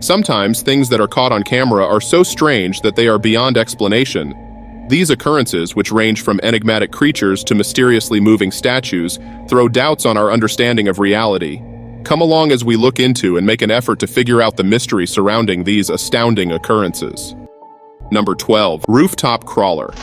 Sometimes things that are caught on camera are so strange that they are beyond explanation. These occurrences, which range from enigmatic creatures to mysteriously moving statues, throw doubts on our understanding of reality. Come along as we look into and make an effort to figure out the mystery surrounding these astounding occurrences. Number 12. Rooftop Crawler.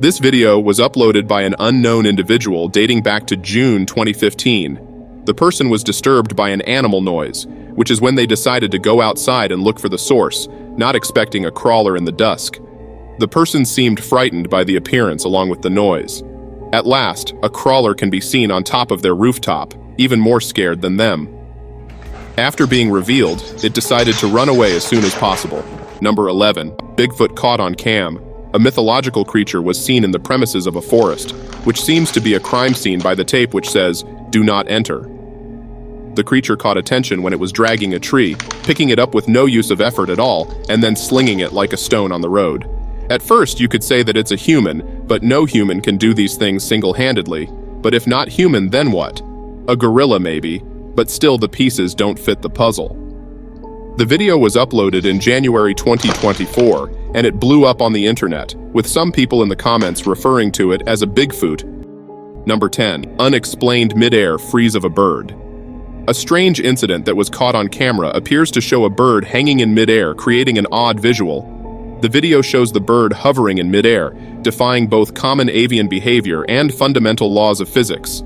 This video was uploaded by an unknown individual dating back to June 2015. The person was disturbed by an animal noise, which is when they decided to go outside and look for the source, not expecting a crawler in the dusk. The person seemed frightened by the appearance along with the noise. At last, a crawler can be seen on top of their rooftop, even more scared than them. After being revealed, it decided to run away as soon as possible. Number 11. Bigfoot Caught On Cam. A mythological creature was seen in the premises of a forest, which seems to be a crime scene by the tape which says, "Do not enter." The creature caught attention when it was dragging a tree, picking it up with no use of effort at all, and then slinging it like a stone on the road. At first, you could say that it's a human, but no human can do these things single-handedly. But if not human, then what? A gorilla maybe, but still the pieces don't fit the puzzle. The video was uploaded in January 2024, and it blew up on the internet, with some people in the comments referring to it as a Bigfoot. Number 10. Unexplained midair freeze of a bird. A strange incident that was caught on camera appears to show a bird hanging in midair, creating an odd visual. The video shows the bird hovering in midair, defying both common avian behavior and fundamental laws of physics.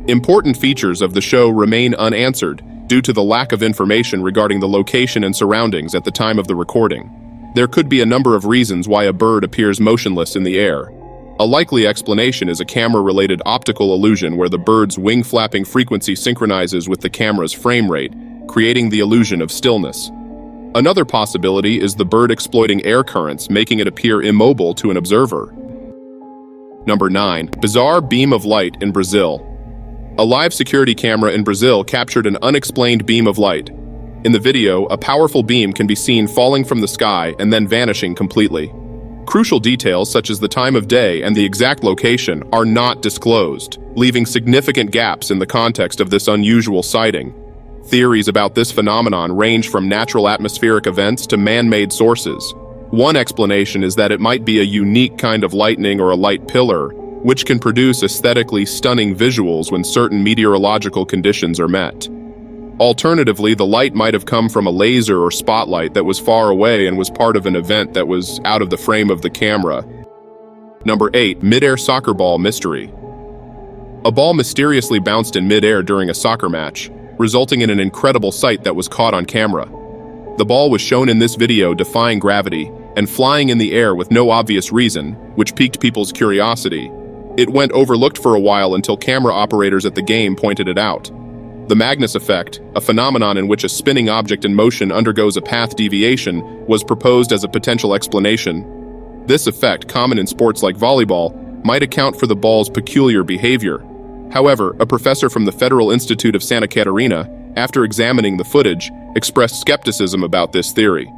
Important features of the show remain unanswered due to the lack of information regarding the location and surroundings at the time of the recording. There could be a number of reasons why a bird appears motionless in the air. A likely explanation is a camera-related optical illusion where the bird's wing flapping frequency synchronizes with the camera's frame rate, creating the illusion of stillness. Another possibility is the bird exploiting air currents, making it appear immobile to an observer. Number 9. Bizarre beam of light in Brazil. A live security camera in Brazil captured an unexplained beam of light. In the video, a powerful beam can be seen falling from the sky and then vanishing completely. Crucial details such as the time of day and the exact location are not disclosed, leaving significant gaps in the context of this unusual sighting. Theories about this phenomenon range from natural atmospheric events to man-made sources. One explanation is that it might be a unique kind of lightning or a light pillar, which can produce aesthetically stunning visuals when certain meteorological conditions are met. Alternatively, the light might have come from a laser or spotlight that was far away and was part of an event that was out of the frame of the camera. Number 8. Midair soccer ball mystery. A ball mysteriously bounced in midair during a soccer match, resulting in an incredible sight that was caught on camera. The ball was shown in this video defying gravity and flying in the air with no obvious reason, which piqued people's curiosity. It went overlooked for a while until camera operators at the game pointed it out. The Magnus effect, a phenomenon in which a spinning object in motion undergoes a path deviation, was proposed as a potential explanation. This effect, common in sports like volleyball, might account for the ball's peculiar behavior. However, a professor from the Federal Institute of Santa Catarina, after examining the footage, expressed skepticism about this theory.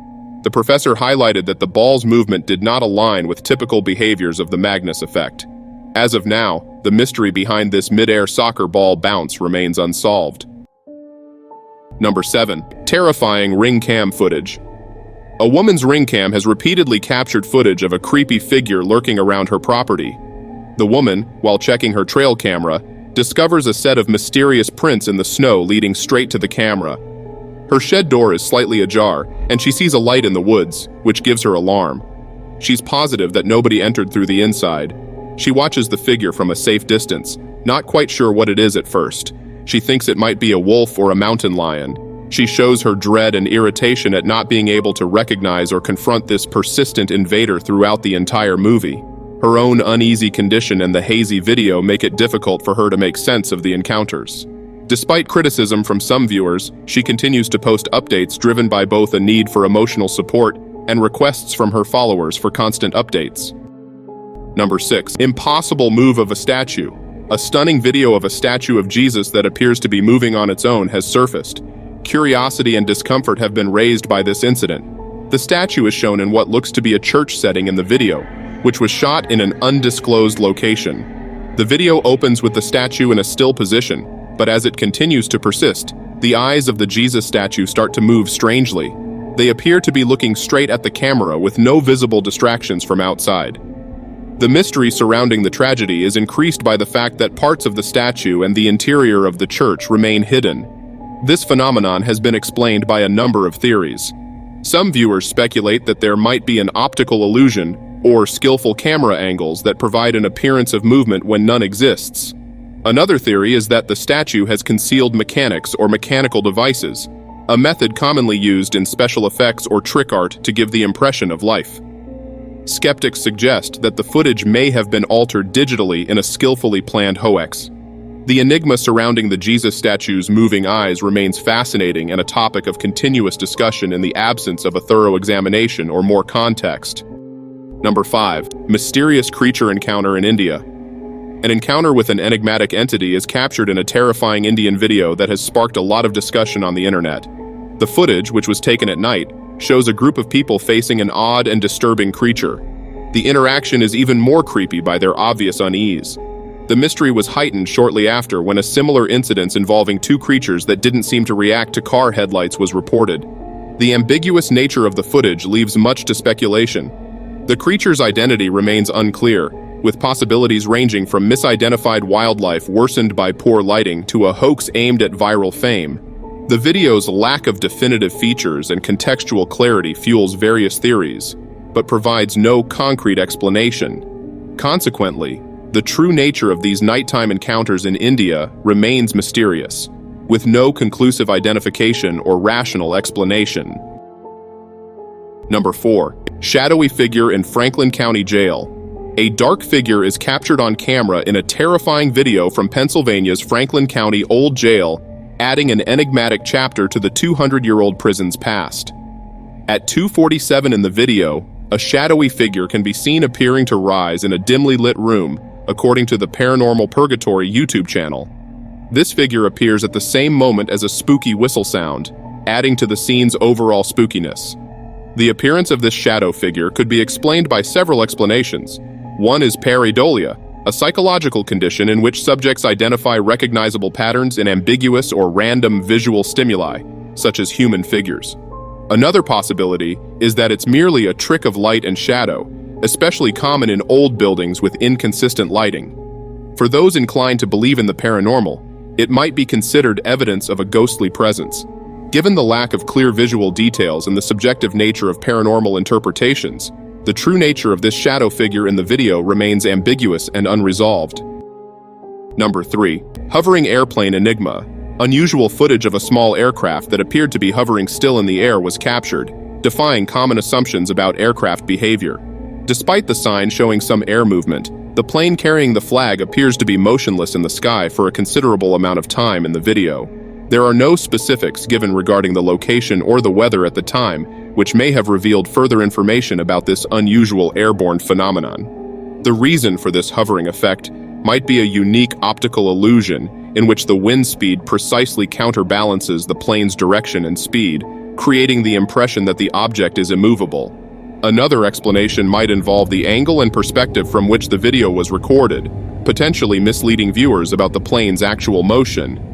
The professor highlighted that the ball's movement did not align with typical behaviors of the Magnus effect. As of now, the mystery behind this midair soccer ball bounce remains unsolved. Number 7. Terrifying ring cam footage. A woman's ring cam has repeatedly captured footage of a creepy figure lurking around her property. The woman, while checking her trail camera, discovers a set of mysterious prints in the snow leading straight to the camera. Her shed door is slightly ajar, and she sees a light in the woods, which gives her alarm. She's positive that nobody entered through the inside. She watches the figure from a safe distance, not quite sure what it is at first. She thinks it might be a wolf or a mountain lion. She shows her dread and irritation at not being able to recognize or confront this persistent invader throughout the entire movie. Her own uneasy condition and the hazy video make it difficult for her to make sense of the encounters. Despite criticism from some viewers, she continues to post updates driven by both a need for emotional support and requests from her followers for constant updates. Number 6. Impossible move of a statue. A stunning video of a statue of Jesus that appears to be moving on its own has surfaced. Curiosity and discomfort have been raised by this incident. The statue is shown in what looks to be a church setting in the video, which was shot in an undisclosed location. The video opens with the statue in a still position, but as it continues to persist, The eyes of the Jesus statue start to move strangely. They appear to be looking straight at the camera with no visible distractions from outside. The mystery surrounding the tragedy is increased by the fact that parts of the statue and the interior of the church remain hidden. This phenomenon has been explained by a number of theories. Some viewers speculate that there might be an optical illusion or skillful camera angles that provide an appearance of movement when none exists. Another theory is that the statue has concealed mechanics or mechanical devices, a method commonly used in special effects or trick art to give the impression of life. Skeptics suggest that the footage may have been altered digitally in a skillfully planned hoax. The enigma surrounding the Jesus statue's moving eyes remains fascinating and a topic of continuous discussion in the absence of a thorough examination or more context. Number 5. Mysterious creature encounter in India. An encounter with an enigmatic entity is captured in a terrifying Indian video that has sparked a lot of discussion on the internet. The footage, which was taken at night, shows a group of people facing an odd and disturbing creature. The interaction is even more creepy by their obvious unease. The mystery was heightened shortly after when a similar incident involving two creatures that didn't seem to react to car headlights was reported. The ambiguous nature of the footage leaves much to speculation. The creature's identity remains unclear, with possibilities ranging from misidentified wildlife worsened by poor lighting to a hoax aimed at viral fame. The video's lack of definitive features and contextual clarity fuels various theories, but provides no concrete explanation. Consequently, the true nature of these nighttime encounters in India remains mysterious, with no conclusive identification or rational explanation. Number 4. Shadowy figure in Franklin County Jail. A dark figure is captured on camera in a terrifying video from Pennsylvania's Franklin County Old Jail, adding an enigmatic chapter to the 200-year-old prison's past. At 2:47 in the video, a shadowy figure can be seen appearing to rise in a dimly lit room, according to the Paranormal Purgatory YouTube channel. This figure appears at the same moment as a spooky whistle sound, adding to the scene's overall spookiness. The appearance of this shadow figure could be explained by several explanations. One is pareidolia, a psychological condition in which subjects identify recognizable patterns in ambiguous or random visual stimuli, such as human figures. Another possibility is that it's merely a trick of light and shadow, especially common in old buildings with inconsistent lighting. For those inclined to believe in the paranormal, it might be considered evidence of a ghostly presence. Given the lack of clear visual details and the subjective nature of paranormal interpretations, the true nature of this shadow figure in the video remains ambiguous and unresolved. Number 3. Hovering airplane enigma. Unusual footage of a small aircraft that appeared to be hovering still in the air was captured, defying common assumptions about aircraft behavior. Despite the sign showing some air movement, the plane carrying the flag appears to be motionless in the sky for a considerable amount of time in the video. There are no specifics given regarding the location or the weather at the time, which may have revealed further information about this unusual airborne phenomenon. The reason for this hovering effect might be a unique optical illusion in which the wind speed precisely counterbalances the plane's direction and speed, creating the impression that the object is immovable. Another explanation might involve the angle and perspective from which the video was recorded, potentially misleading viewers about the plane's actual motion.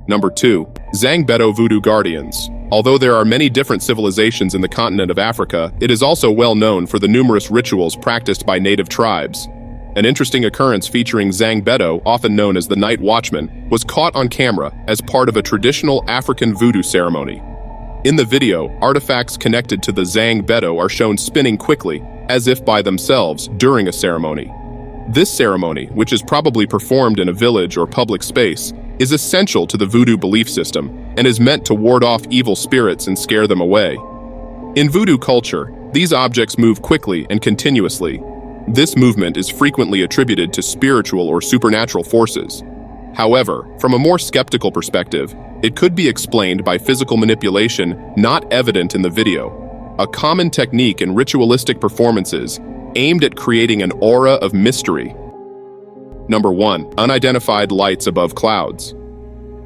Number 2. Zangbo Voodoo Guardians. Although there are many different civilizations in the continent of Africa, it is also well known for the numerous rituals practiced by native tribes. An interesting occurrence featuring Zangbo, often known as the Night Watchman, was caught on camera as part of a traditional African voodoo ceremony. In the video, artifacts connected to the Zangbo are shown spinning quickly, as if by themselves, during a ceremony. This ceremony, which is probably performed in a village or public space, is essential to the voodoo belief system and is meant to ward off evil spirits and scare them away. In voodoo culture, these objects move quickly and continuously. This movement is frequently attributed to spiritual or supernatural forces. However, from a more skeptical perspective, it could be explained by physical manipulation not evident in the video, a common technique in ritualistic performances aimed at creating an aura of mystery. Number 1. Unidentified lights above clouds.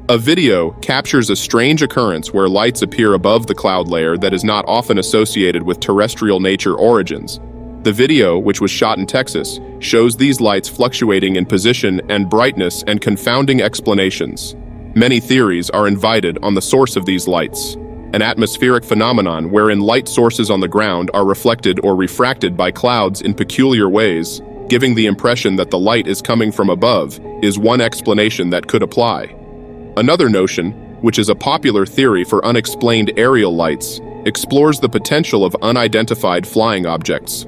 A video captures a strange occurrence where lights appear above the cloud layer that is not often associated with terrestrial nature origins. The video, which was shot in Texas, shows these lights fluctuating in position and brightness and confounding explanations. Many theories are invited on the source of these lights, an atmospheric phenomenon wherein light sources on the ground are reflected or refracted by clouds in peculiar ways, giving the impression that the light is coming from above, is one explanation that could apply. Another notion, which is a popular theory for unexplained aerial lights, explores the potential of unidentified flying objects.